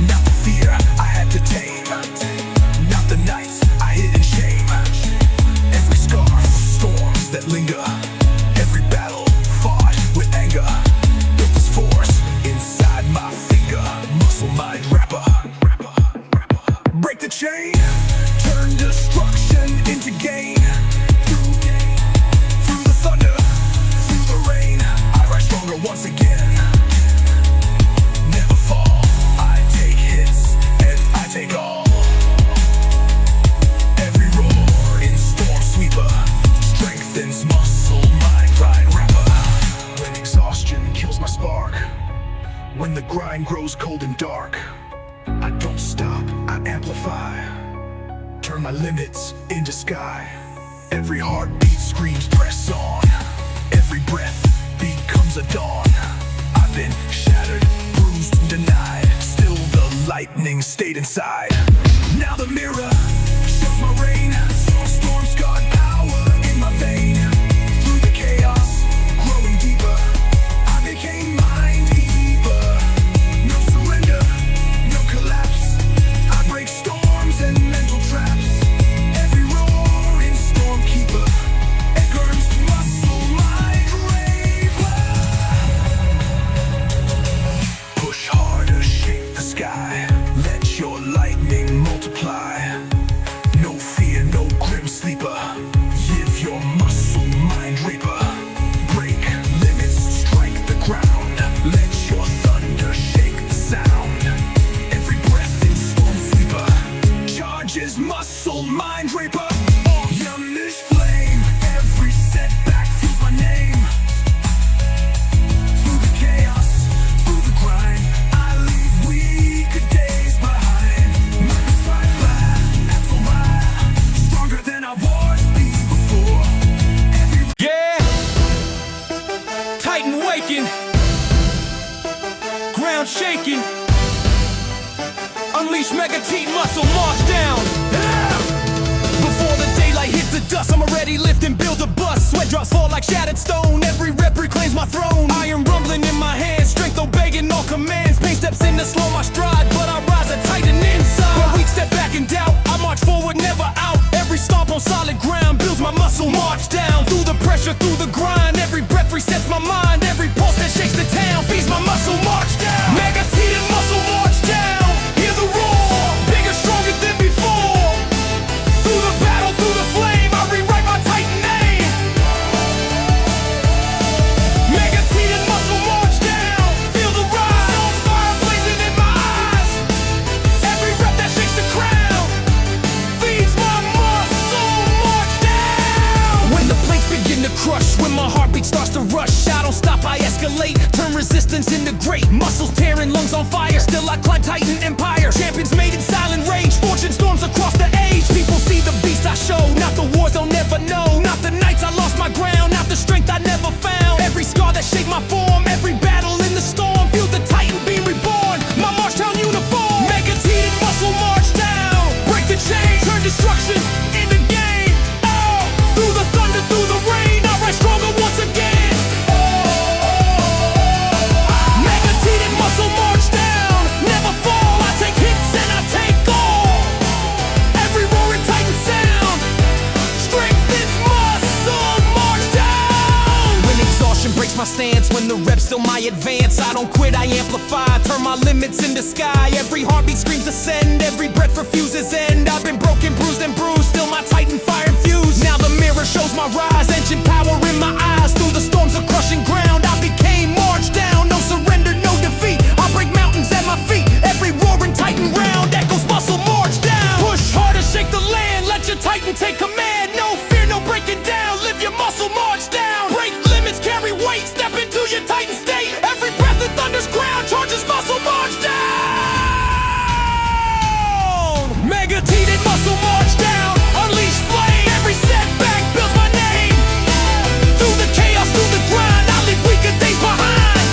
Not the fear I had to tame, not the nights I hid in shame. Every scar, storms that linger, every battle fought with anger. Built this force inside my finger, muscle mind rapper. Break the chain, turn destruction into gain. Through the thunder, through the rain, I rise stronger once again. Never fall, I take hits and I take all. Every roar in storm sweeper strengthens muscle mind ride rapper. When exhaustion kills my spark, when the grind grows cold and dark, I don't stop, I amplify, turn my limits into sky. Every heartbeat screams press on, every breath becomes a dawn. I've been shattered, bruised, denied, still the lightning stayed inside. Now the mirror shows my reign, storm scarred power in my vein. Through the chaos, growing deeper, I became mind eater. No surrender, no collapse, I break storms and mental traps. Every roaring storm keeper, echoes muscle mind raper. Push harder, shake the sky, let your lightning multiply. breaking, ground shaking. Unleash mega team muscle, march down. Before the daylight hits the dust, I'm already lifting, build a bus. Sweat drops fall like shattered stone. Every rep reclaims my throne. Iron rumbling in my hands, strength obeying all commands. Pain steps in to slow my stride, but I rise and tighten inside. When weak step back in doubt, I march forward, never out. Every stomp on solid ground builds my muscle, march down. Through the pressure, through the grind. Every breath resets my mind. Every pulse that shakes the town feeds my muscle, march down. Mega team muscle, march down. Hear the roar, bigger, stronger than before. Through the battle, through the flame, I rewrite my titan name. Mega team muscle, march down. Feel the rise, fire blazing in my eyes. Every rep that shakes the crown feeds my muscle, march down. When the plates begin to crush, when my heartbeat starts to rush, I don't stop, I escalate. Turn resistance into great muscles, tearing lungs on fire. Still I climb Titan Empire. Champions made in silent rage. Fortune storms across the age. People see the beast I show, not the wars they'll never know. Not the nights I lost my ground, not the strength I never found. Every scar that shaped my form, every battle in the storm. Feel the Titan being reborn. My march town uniform. Mega team muscle, march down. Break the chain, turn destruction into gain. Oh, through the thunder, through the rain, I rise stronger once again. Mega team muscle, march down. Never fall, I take hits and I take all. Every roaring Titan sound strengthens muscle, march down. When exhaustion breaks my stance, when the rep's still my advance, I don't quit, I amplify, turn my limits into sky. Every heartbeat screams ascend, every breath refuses end. I've been broken, bruised and bruised, still my Titan fire infused. Now the mirror shows my rise, engine power in my eyes. Through the storms of crushing ground, I became march down. No surrender, no defeat, I break mountains at my feet. Every roaring Titan round echoes muscle, march down. Push harder, shake the land, let your Titan take command. No fear, no breaking down, live your muscle, march down. Break limits, carry weight, step into your Titan state. Every breath that thunders ground, charges muscle, march down. Mega teated muscle, march down. Unleash flame, every setback builds my name. Through the chaos, through the grind, I leave weaker days behind.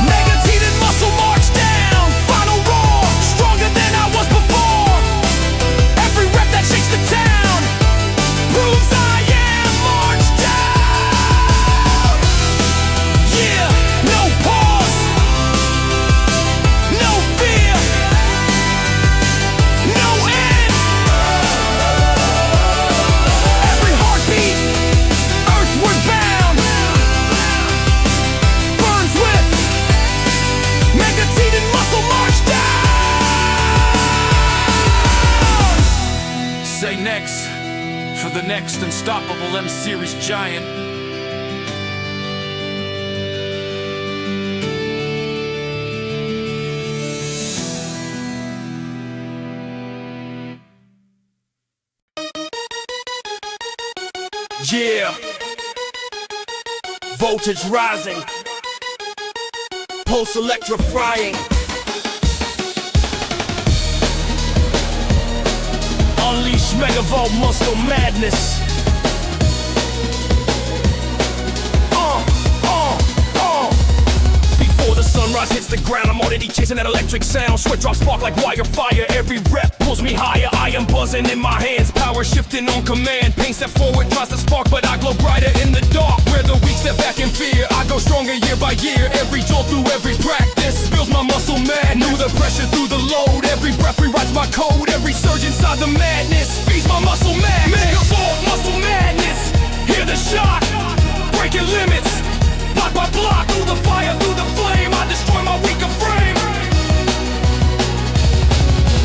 Mega teated muscle, march down. Final roar, stronger than I was before. Every rep that shakes the town proves I am march down. Yeah, no pause, no fear, no end. Every heartbeat, earthward bound, burns with mega teated muscle, march down. Say next for the next unstoppable M-Series giant. Yeah, voltage rising, pulse electrifying. Unleash megavolt muscle madness. Before the sunrise hits the ground, I'm already chasing that electric sound. Sweat drops spark like wire fire. Every rep pulls me higher. I am buzzing in my hands, power shifting on command. Pain step forward, tries to spark, but I glow brighter in the dark. Where the weak step back in fear, I go stronger year by year. Every jolt through every practice builds my muscle mad. Knew the pressure through the load. Every breath rewrites my code. Every surge inside the madness feeds my muscle mad. Megavolt muscle madness. Hear the shock, breaking limits. Block by block, through the fire, through the flame, I destroy my weaker frame.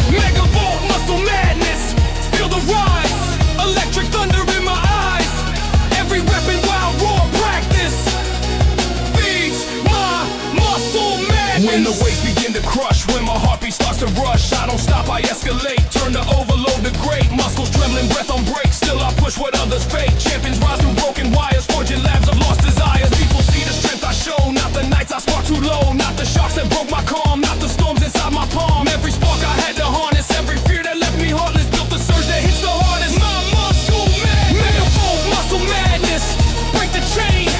Megavolt muscle madness. Feel the rise, electric thunder in my eyes. Every rep and wild roar practice feeds my muscle madness. When the waves begin to crush, when my heartbeat starts to rush, I don't stop, I escalate, turn the overload to great. Muscles trembling, breath on break, still I push what others fake. Champions rise through broken wires, forging labs of lost desires. People see the strength I show, not the nights I spark too low, not the shocks that broke my calm, not the storms inside my palm. Every spark I had to harness, every fear that left me heartless, built the surge that hits the hardest. My muscle madness, megavolt muscle madness. Break the chain,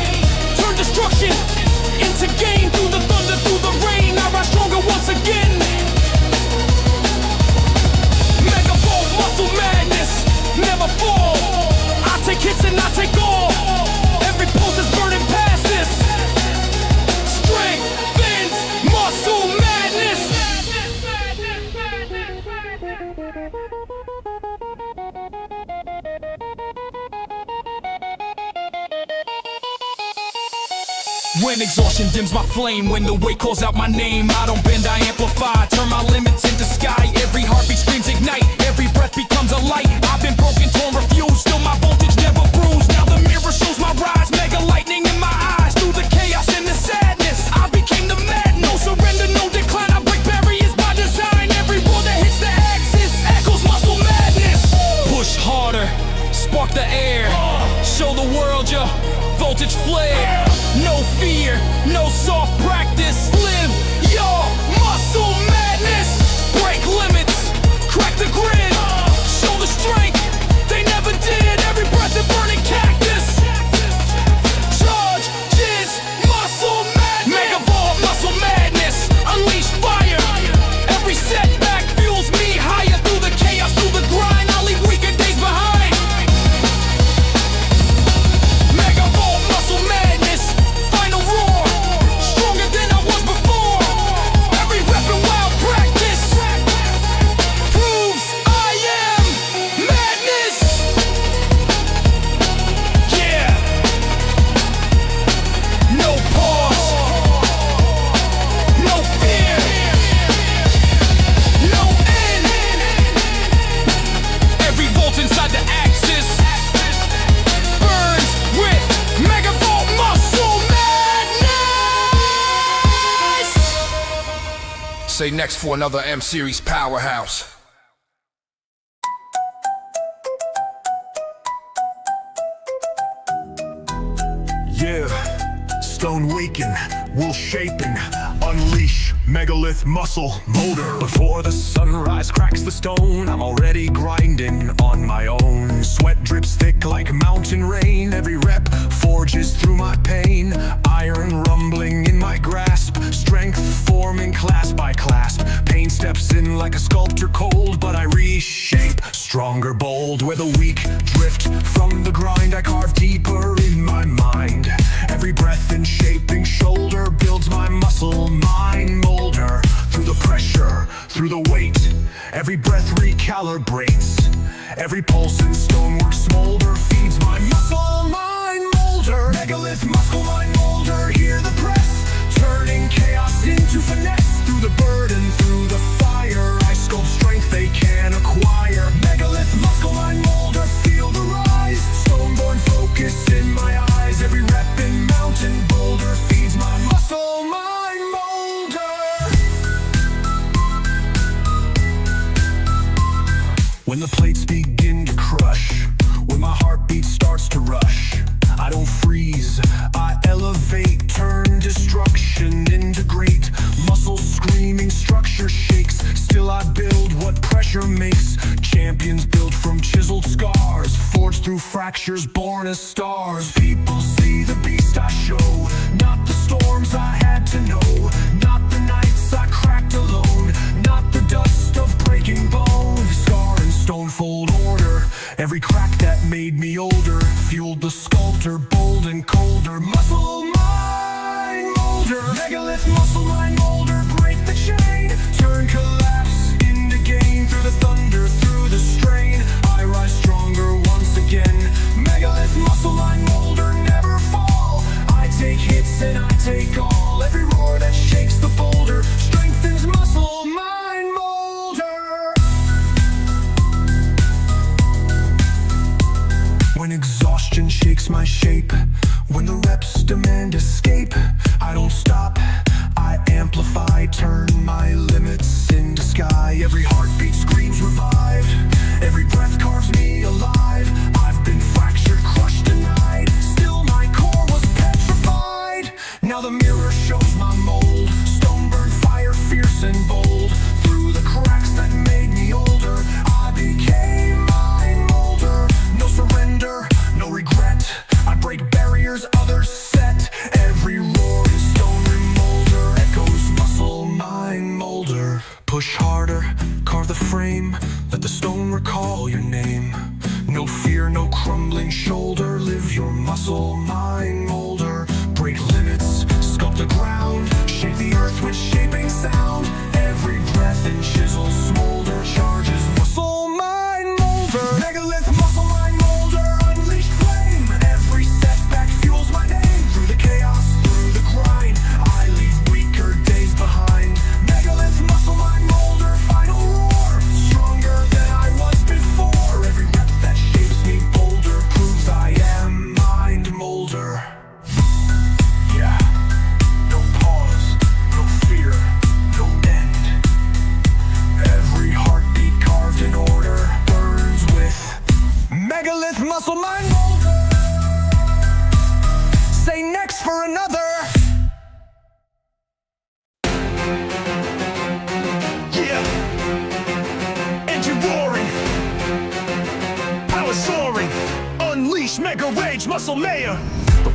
When exhaustion dims my flame, when the weight calls out my name, I don't bend, I amplify, turn my limits into sky. Every heartbeat screams ignite, every breath becomes a light. I've been broken, torn, refused, still my voltage never bruised. Now the mirror shows my rise, mega lightning in my eyes. Through the chaos and the sadness, I became the man. No surrender, no decline, I break barriers by design. Every wall that hits the axis echoes muscle madness. Push harder, spark the air, show the world your voltage flare. No fear, no soft practice. Live your muscle madness. Break limits, crack the grid. Show the strength they never did. Every breath a burning cactus. Charge, jizz, muscle madness. Megavolt, muscle madness. Unleash fire. Every setback fuels me higher. Through the chaos, through the grind, I'll leave weaker days behind. Megavolt, muscle madness. Final roar, stronger than I was before. Every rep and wild practice proves I am madness. Yeah. No pause, no fear, no end. Every volt inside the axis burns with megavolt muscle madness. Say next for another M Series powerhouse. Yeah, stone waking, wool shaping, unleash megalith muscle motor. Before the sunrise cracks the stone, I'm already grinding on my own. Sweat drips thick like mountain rain, every rep forges through my pain. Iron rumbling in my grasp, strength forming class by clasp. Pain steps in like a sculptor cold, but I reshape, stronger, bold. Where the weak drift from the grind, I carve deeper in my mind. Every breath and shaping shoulder builds my muscle mind molder. Through the pressure, through the weight, every breath recalibrates. Every pulse and stonework smolder feeds my muscle mind molder. Megalith muscle mind molder, hear the press, turning chaos into finesse. Through the burden, through the fire, I sculpt strength they can acquire. Megalith muscle mind molder, feel the rise. Stoneborn focus in my eyes. Every rep in mountain boulder feeds my muscle mind molder. When the plates begin to crush, when my heartbeat starts to rush, I don't freeze, I elevate, turn destruction into great. Muscle screaming, structure shakes, still I build what pressure makes. Champions built from chiseled scars, forged through fractures, born as stars. People see the beast I show, not the storms I had to know, not the nights I cracked alone, not the dust of breaking bone. Scar and stone fold order, every crack that made me older fueled the sculptor, bold and colder. Muscle mind molder, megalith muscle mind molder. Break the chain, turn collapse into gain. Through the thunder, through the strain, I rise stronger once again. Megalith muscle mind molder, never fall. I take hits and I take all. Every roar that shakes the boulder strengthens muscle mind molder. When exhaustion shakes my shape, when the reps demand escape, I don't stop, I amplify, turn my limits into sky. Every heartbeat screams revived, every breath carves me alive. I've been fractured, crushed, denied, still my core was petrified. Now the mirror shows my mold, stone burn fire, fierce and bold. Through the cracks that made me older, I became mind molder. No surrender, no regret, I break barriers others set. Every roar is stone remolder, echoes muscle mind molder. Push harder, carve the frame, let the stone recall your name. No fear, no crumbling shoulder, live your muscle mind molder. Break limits, sculpt the ground, shape the earth with shaping sound. Every breath and chisel smolder charges muscle mind molder. Megalith muscle mind molder, unleashed flame. Every setback fuels my name.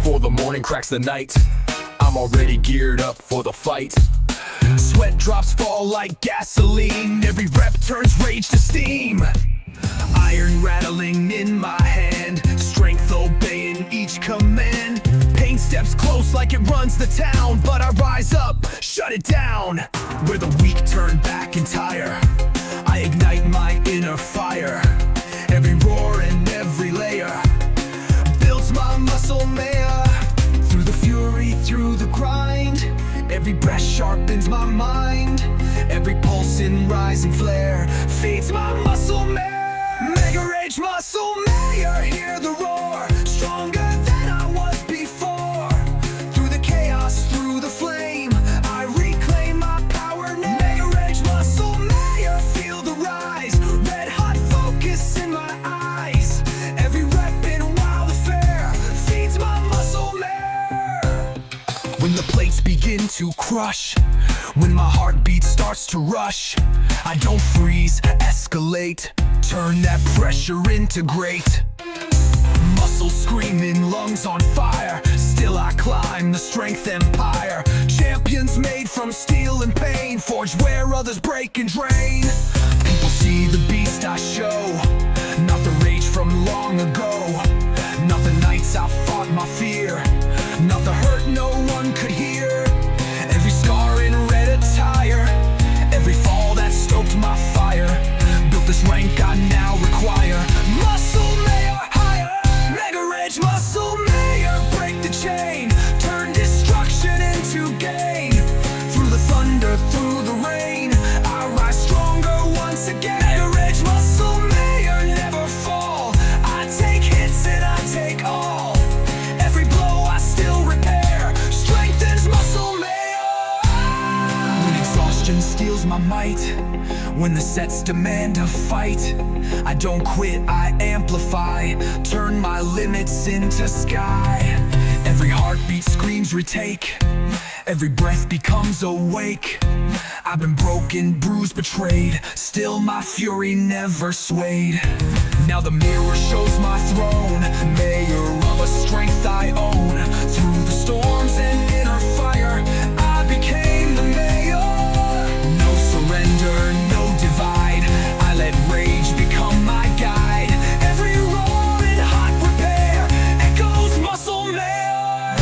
Before the morning cracks the night, I'm already geared up for the fight. Sweat drops fall like gasoline. Every rep turns rage to steam. Iron rattling in my hand, strength obeying each command. Pain steps close like it runs the town, but I rise up, shut it down. Where the weak turn back and tire, I ignite my inner fire. Every roar and every layer builds my muscle mayor. Through the fury, through the grind, every breath sharpens my mind. Every pulse in rising flare feeds my muscle mare. Mega rage muscle mayor, hear the roar, stronger than I was before. Through the chaos, through the flame, I reclaim my power now. Mega rage muscle mayor, feel the rise, red hot focus in my eyes. Every rep in wild affair feeds my muscle mare. When the plates begin to crush, when my heartbeat starts to rush, I don't freeze, escalate, turn that pressure into great. Muscles screaming, lungs on fire, still I climb the strength empire. Champions made from steel and pain, forged where others break and drain. People see the beast I show, not the rage from long ago. Not the nights I fought my fear, not the hurt no one could hear. Every scar in red attire, every fall that stoked my fire, built this rank I now require. Muscle mayor higher, mega rage muscle mayor, break the chain, turn destruction into gain. Through the thunder, through the rain, I rise stronger once again. Mega rage muscle mayor, never fall, I take hits and I take all. Every blow I still repair, strengthens muscle mayor. When exhaustion steals my might, when the sets demand a fight, I don't quit, I amplify, turn my limits into sky. Every heartbeat screams retake, every breath becomes awake. I've been broken, bruised, betrayed, still my fury never swayed. Now the mirror shows my throne, mayor of a strength I own. Through the storms and inner fire, I became the mayor. No surrender, no divide, I let rage become my guide. Every roar in hot repair echoes muscle mayor.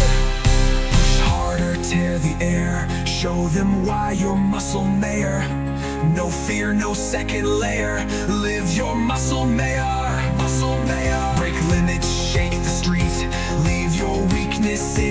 Push harder, tear the air, show them why you're muscle mayor. No fear, no second layer, live your muscle mayor. Muscle mayor, break limits, shake the street, leave your weakness in